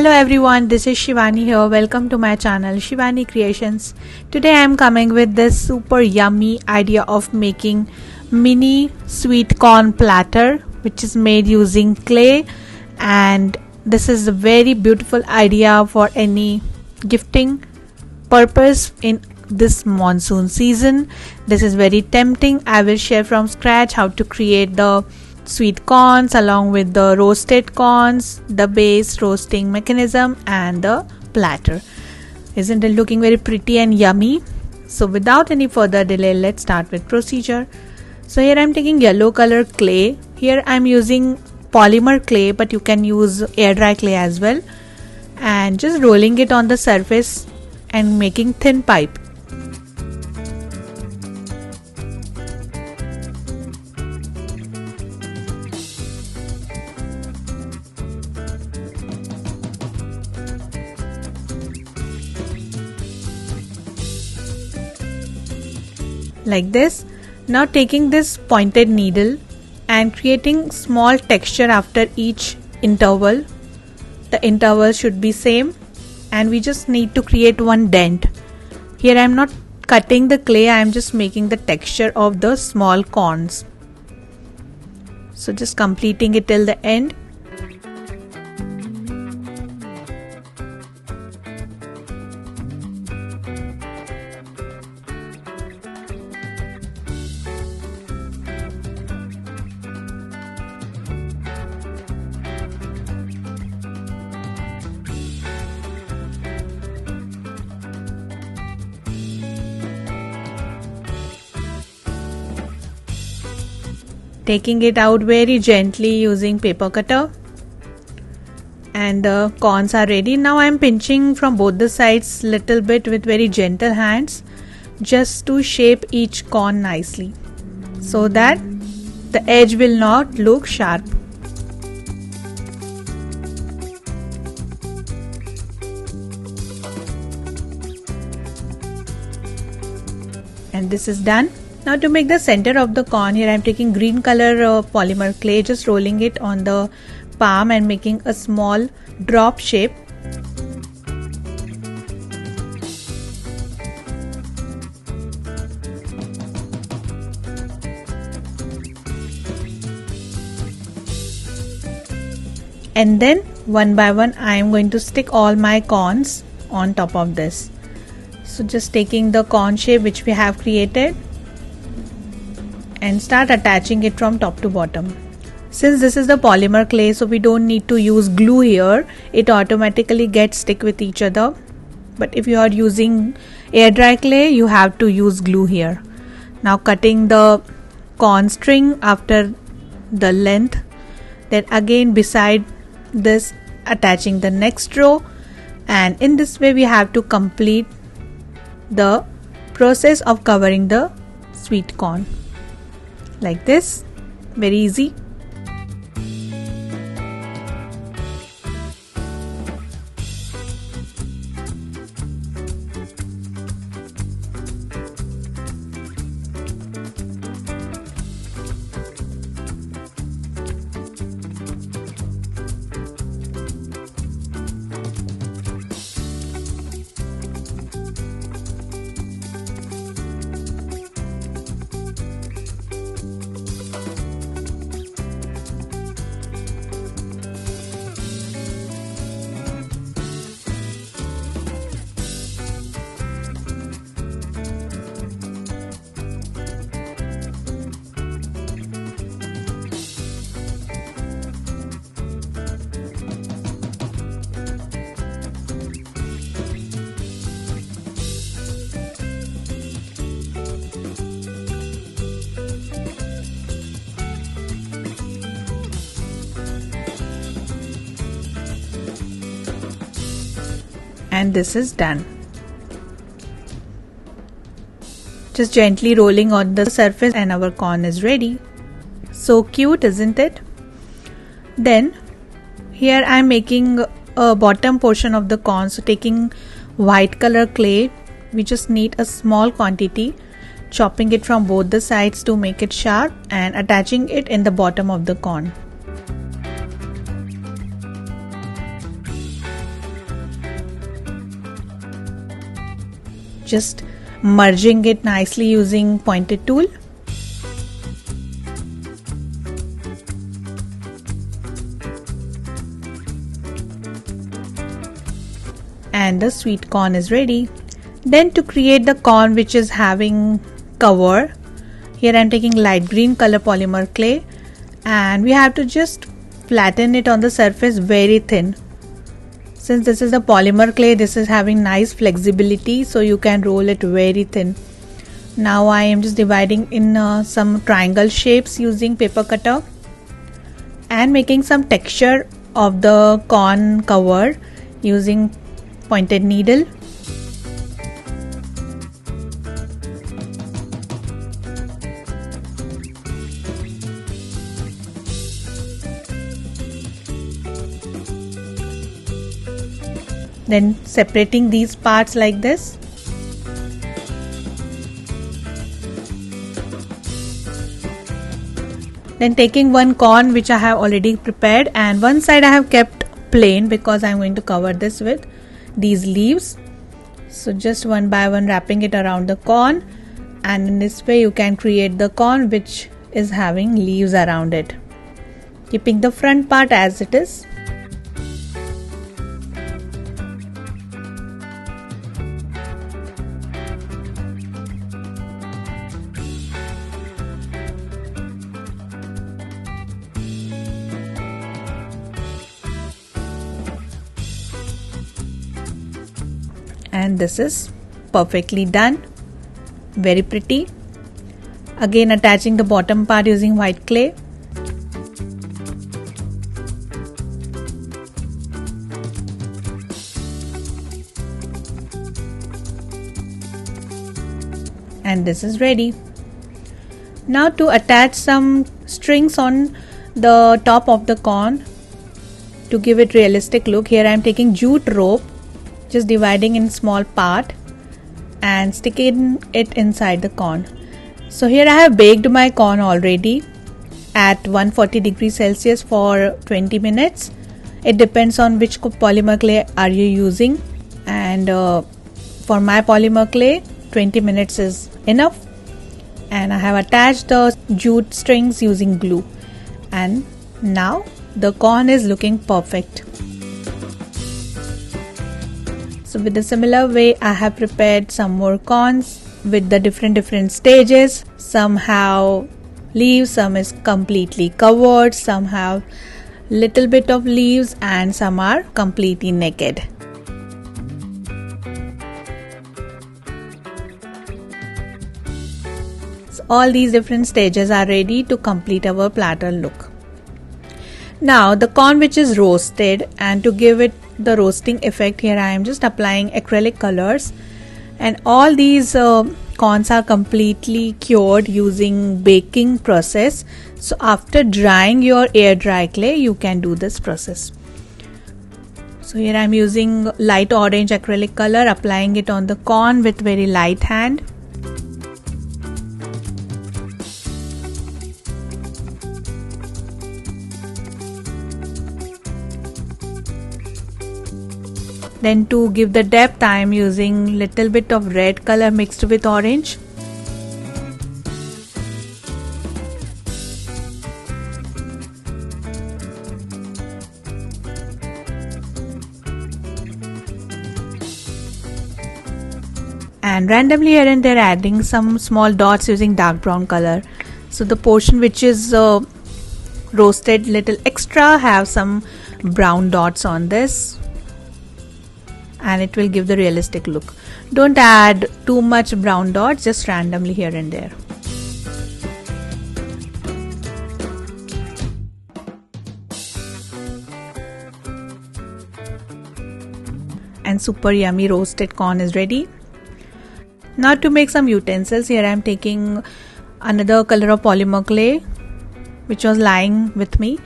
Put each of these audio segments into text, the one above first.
Hello everyone, this is Shivani here. Welcome to my channel Shivani Creations. Today I am coming with this super yummy idea of making mini sweet corn platter, which is made using clay, and this is a very beautiful idea for any gifting purpose in this monsoon season. This is very tempting. I will share from scratch how to create the sweet corns along with the roasted corns, the base roasting mechanism and the platter. Isn't it looking very pretty and yummy? So without any further delay, let's start with procedure. So here I'm taking yellow color clay. Here I'm using polymer clay, but you can use air dry clay as well, and just rolling it on the surface and making thin pipe. Like this. Now taking this pointed needle and creating small texture after each interval. The interval should be same, and we just need to create one dent. Here I am not cutting the clay, I am just making the texture of the small corns. So just completing it till the end. Taking it out very gently using paper cutter, and the corns are ready. Now I am pinching from both the sides little bit with very gentle hands, just to shape each corn nicely so that the edge will not look sharp. And this is done. Now to make the center of the corn, here I am taking green color polymer clay, just rolling it on the palm and making a small drop shape. And then one by one I am going to stick all my corns on top of this. So just taking the corn shape which we have created and start attaching it from top to bottom. Since this is the polymer clay, so we don't need to use glue here, it automatically gets stick with each other. But if you are using air dry clay, you have to use glue here. Now cutting the corn string after the length, then again beside this attaching the next row, and in this way we have to complete the process of covering the sweet corn. Like this, very easy. And this is done. Just gently rolling on the surface and our corn is ready. So cute, isn't it? Then here I am making a bottom portion of the corn. So taking white color clay, we just need a small quantity, chopping it from both the sides to make it sharp and attaching it in the bottom of the corn. just merging it nicely using pointed tool. And the sweet corn is ready. Then to create the corn which is having cover, here I am taking light green color polymer clay, and we have to just flatten it on the surface very thin. Since this is a polymer clay, this is having nice flexibility, so you can roll it very thin. Now I am just dividing in some triangle shapes using paper cutter and making some texture of the corn cover using pointed needle. Then separating these parts like this. Then taking one corn which I have already prepared, and one side I have kept plain because I am going to cover this with these leaves. So just one by one wrapping it around the corn, and in this way you can create the corn which is having leaves around it, keeping the front part as it is. And this is perfectly done, very pretty. Again attaching the bottom part using white clay. And this is ready. Now to attach some strings on the top of the corn to give it realistic look, here I am taking jute rope, just dividing in small part and sticking it inside the corn. So here I have baked my corn already at 140 degrees Celsius for 20 minutes. It depends on which polymer clay are you using, and for my polymer clay 20 minutes is enough. And I have attached the jute strings using glue, and now the corn is looking perfect. So with a similar way I have prepared some more corns with the different stages. Some have leaves, some is completely covered, some have little bit of leaves, and some are completely naked. So all these different stages are ready to complete our platter look. Now the corn which is roasted, and to give it the roasting effect, here I am just applying acrylic colors, and all these corns are completely cured using baking process. So after drying your air dry clay, you can do this process. So here I am using light orange acrylic color, applying it on the corn with very light hand. Then to give the depth, I am using little bit of red color mixed with orange. And randomly here and there adding some small dots using dark brown color. So the portion which is roasted little extra have some brown dots on this, and it will give the realistic look. Don't add too much brown dots, just randomly here and there. And super yummy roasted corn is ready. Now to make some utensils, here I am taking another color of polymer clay which was lying with me,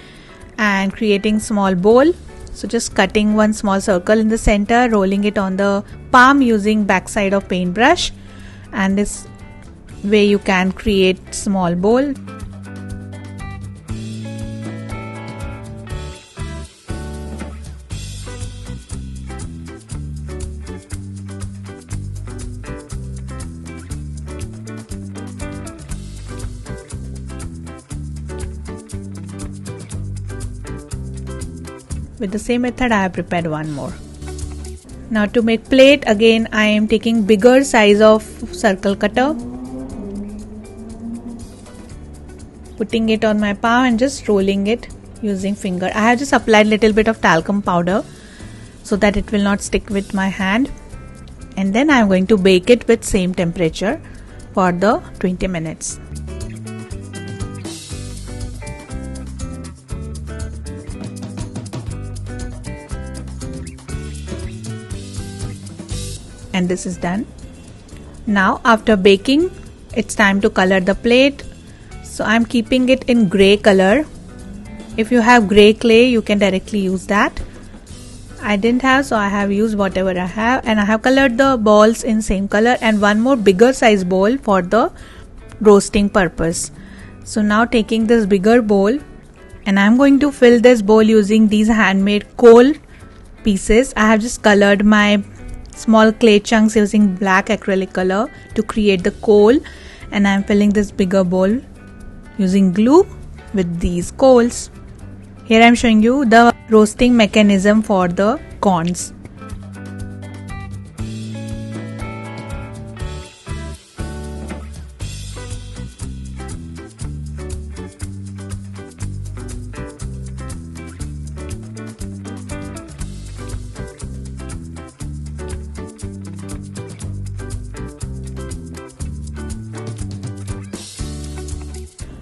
and creating small bowl. So just cutting one small circle in the center, rolling it on the palm using backside of paintbrush, and this way you can create small bowl. With the same method I have prepared one more. Now to make plate, again I am taking bigger size of circle cutter, putting it on my palm and just rolling it using finger. I have just applied little bit of talcum powder so that it will not stick with my hand, and then I am going to bake it with same temperature for the 20 minutes. And this is done. Now after baking, it's time to color the plate. So I'm keeping it in gray color. If you have gray clay, you can directly use that. I didn't have, so I have used whatever I have, and I have colored the balls in same color and one more bigger size bowl for the roasting purpose. So now taking this bigger bowl, and I'm going to fill this bowl using these handmade coal pieces. I have just colored my small clay chunks using black acrylic color to create the coal, and I'm filling this bigger bowl using glue with these coals. Here I'm showing you the roasting mechanism for the corns.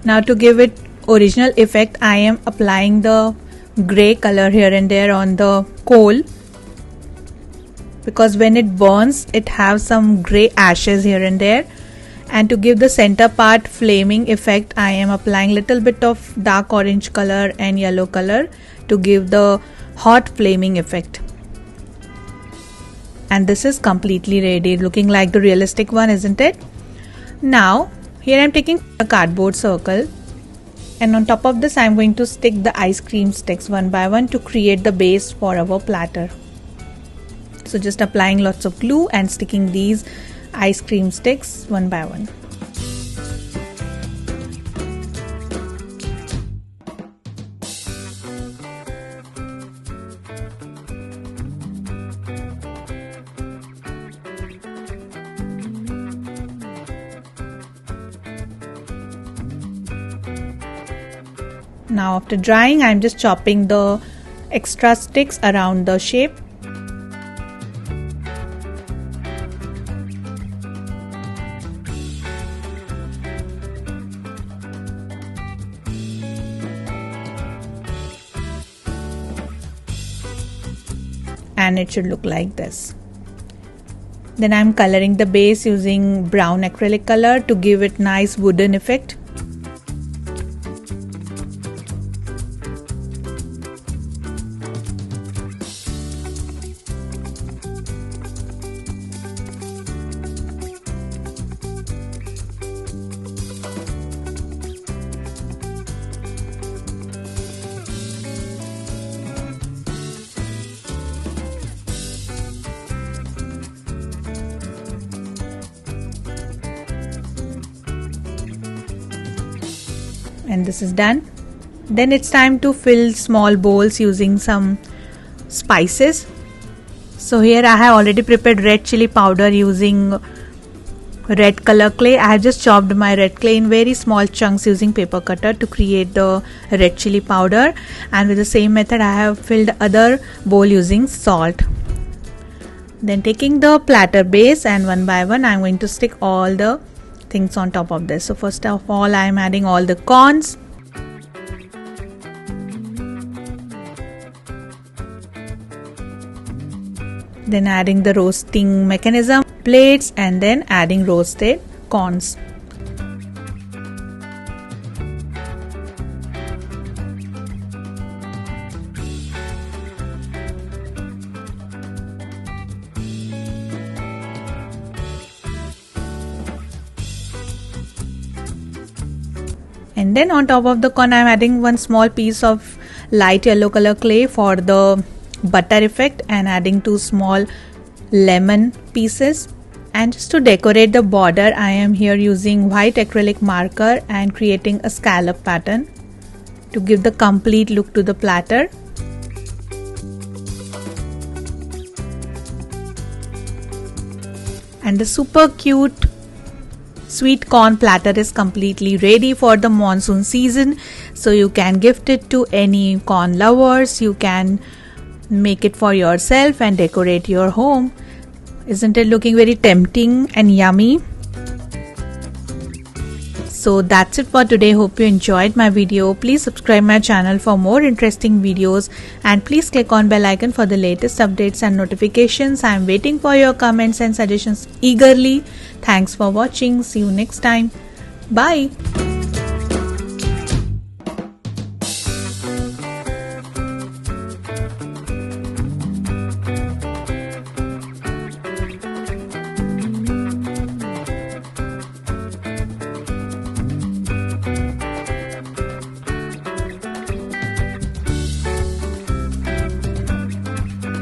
Now to give it original effect, I am applying the gray color here and there on the coal, because when it burns it has some gray ashes here and there, and to give the center part flaming effect, I am applying little bit of dark orange color and yellow color to give the hot flaming effect. And this is completely ready, looking like the realistic one, isn't it? Now here I am taking a cardboard circle, and on top of this I am going to stick the ice cream sticks one by one to create the base for our platter. So just applying lots of glue and sticking these ice cream sticks one by one. Now after drying, I am just chopping the extra sticks around the shape. And it should look like this. Then I am coloring the base using brown acrylic color to give it nice wooden effect. And this is done. Then it's time to fill small bowls using some spices. So here I have already prepared red chili powder using red color clay. I have just chopped my red clay in very small chunks using paper cutter to create the red chili powder, and with the same method I have filled other bowl using salt. Then taking the platter base, and one by one I am going to stick all the things on top of this. So first of all I am adding all the corns, then adding the roasting mechanism, plates, and then adding roasted corns. And then on top of the corn I am adding one small piece of light yellow color clay for the butter effect, and adding 2 small lemon pieces. And just to decorate the border I am here using white acrylic marker and creating a scallop pattern to give the complete look to the platter. and the super cute sweet corn platter is completely ready for the monsoon season. So you can gift it to any corn lovers. You can make it for yourself and decorate your home. Isn't it looking very tempting and yummy? So that's it for today. Hope you enjoyed my video. Please subscribe my channel for more interesting videos and please click on bell icon for the latest updates and notifications. I am waiting for your comments and suggestions eagerly. Thanks for watching. See you next time. Bye.